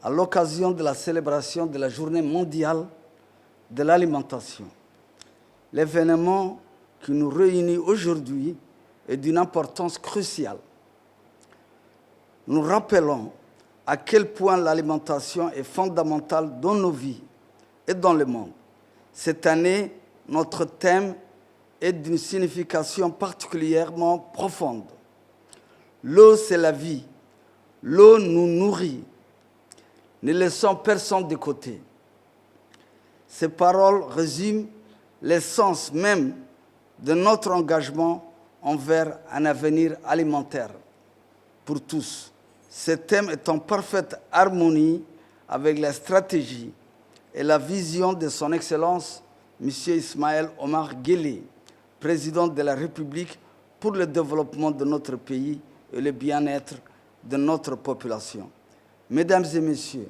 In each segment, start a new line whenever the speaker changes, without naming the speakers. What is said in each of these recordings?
à l'occasion de la célébration de la Journée mondiale de l'alimentation. L'événement qui nous réunit aujourd'hui est d'une importance cruciale. Nous rappelons à quel point l'alimentation est fondamentale dans nos vies et dans le monde. Cette année, notre thème est d'une signification particulièrement profonde. L'eau, c'est la vie. L'eau nous nourrit. Ne laissons personne de côté. Ces paroles résument l'essence même de notre engagement envers un avenir alimentaire pour tous. Ce thème est en parfaite harmonie avec la stratégie et la vision de son Excellence, M. Ismaël Omar Guelleh, président de la République pour le développement de notre pays et le bien-être de notre population. Mesdames et messieurs,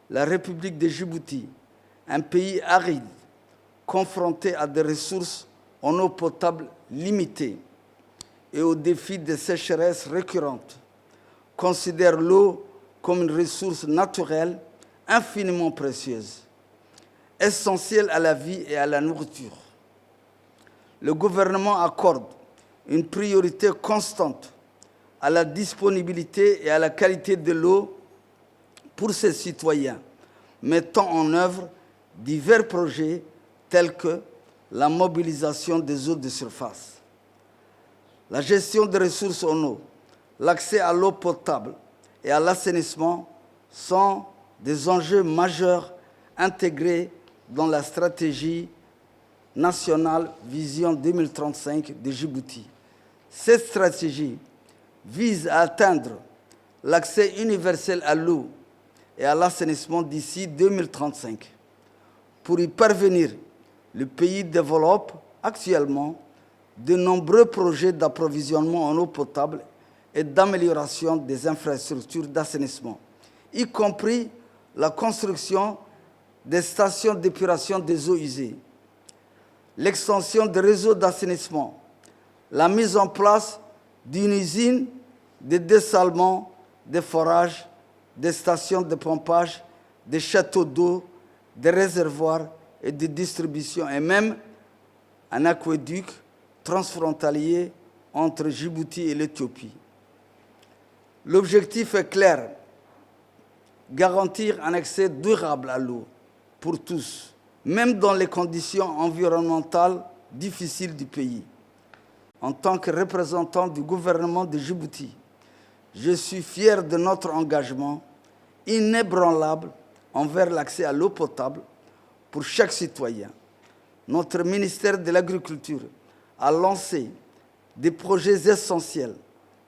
la République de Djibouti, un pays aride, confronté à des ressources en eau potable limitées et aux défis de sécheresse récurrentes, considère l'eau comme une ressource naturelle infiniment précieuse, essentielle à la vie et à la nourriture. Le gouvernement accorde une priorité constante à la disponibilité et à la qualité de l'eau pour ses citoyens, mettant en œuvre divers projets tels que la mobilisation des eaux de surface, la gestion des ressources en eau, l'accès à l'eau potable et à l'assainissement sont des enjeux majeurs intégrés dans la stratégie nationale Vision 2035 de Djibouti. Cette stratégie vise à atteindre l'accès universel à l'eau et à l'assainissement d'ici 2035. Pour y parvenir, le pays développe actuellement de nombreux projets d'approvisionnement en eau potable et d'amélioration des infrastructures d'assainissement, y compris la construction des stations d'épuration des eaux usées, l'extension des réseaux d'assainissement, la mise en place d'une usine de dessalement, de forage, des stations de pompage, des châteaux d'eau, des réservoirs et de distribution, et même un aqueduc transfrontalier entre Djibouti et l'Éthiopie. L'objectif est clair, garantir un accès durable à l'eau pour tous, même dans les conditions environnementales difficiles du pays. En tant que représentant du gouvernement de Djibouti, je suis fier de notre engagement inébranlable envers l'accès à l'eau potable pour chaque citoyen. Notre ministère de l'Agriculture a lancé des projets essentiels,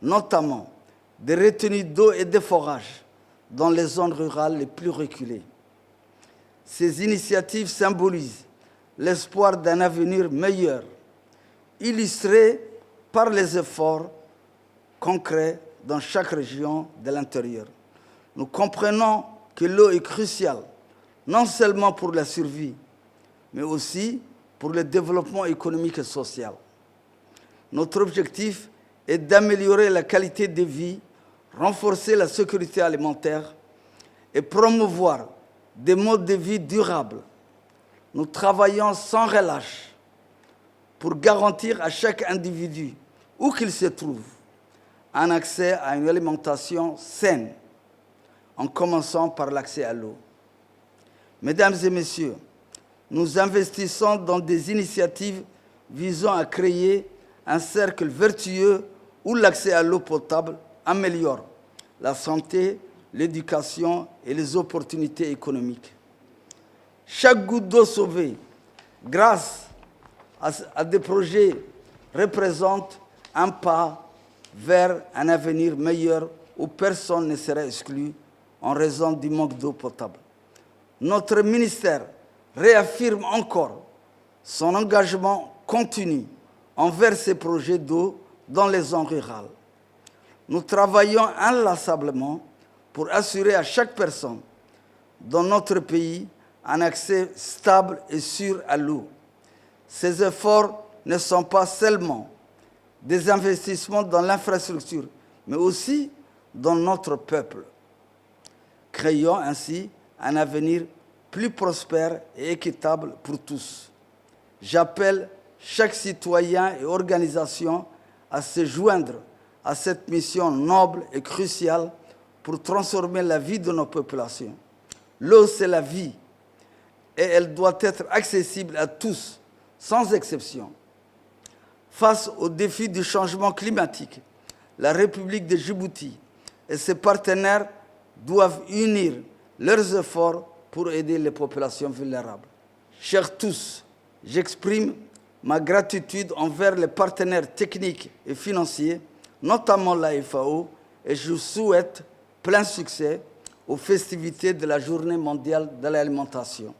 notamment des retenues d'eau et de forage dans les zones rurales les plus reculées. Ces initiatives symbolisent l'espoir d'un avenir meilleur, illustré par les efforts concrets dans chaque région de l'intérieur. Nous comprenons que l'eau est cruciale, non seulement pour la survie, mais aussi pour le développement économique et social. Notre objectif est d'améliorer la qualité de vie, renforcer la sécurité alimentaire et promouvoir des modes de vie durables. Nous travaillons sans relâche pour garantir à chaque individu, où qu'il se trouve, un accès à une alimentation saine, en commençant par l'accès à l'eau. Mesdames et messieurs, nous investissons dans des initiatives visant à créer un cercle vertueux où l'accès à l'eau potable améliore la santé, l'éducation et les opportunités économiques. Chaque goutte d'eau sauvée, grâce à des projets, représente un pas vers un avenir meilleur où personne ne sera exclu en raison du manque d'eau potable. Notre ministère réaffirme encore son engagement continu envers ces projets d'eau dans les zones rurales. Nous travaillons inlassablement pour assurer à chaque personne dans notre pays un accès stable et sûr à l'eau. Ces efforts ne sont pas seulement des investissements dans l'infrastructure, mais aussi dans notre peuple. Créons ainsi un avenir plus prospère et équitable pour tous. J'appelle chaque citoyen et organisation à se joindre à cette mission noble et cruciale pour transformer la vie de nos populations. L'eau, c'est la vie et elle doit être accessible à tous, sans exception. Face aux défis du changement climatique, la République de Djibouti et ses partenaires doivent unir leurs efforts pour aider les populations vulnérables. Chers tous, j'exprime ma gratitude envers les partenaires techniques et financiers, notamment la FAO, et je souhaite plein succès aux festivités de la Journée mondiale de l'alimentation.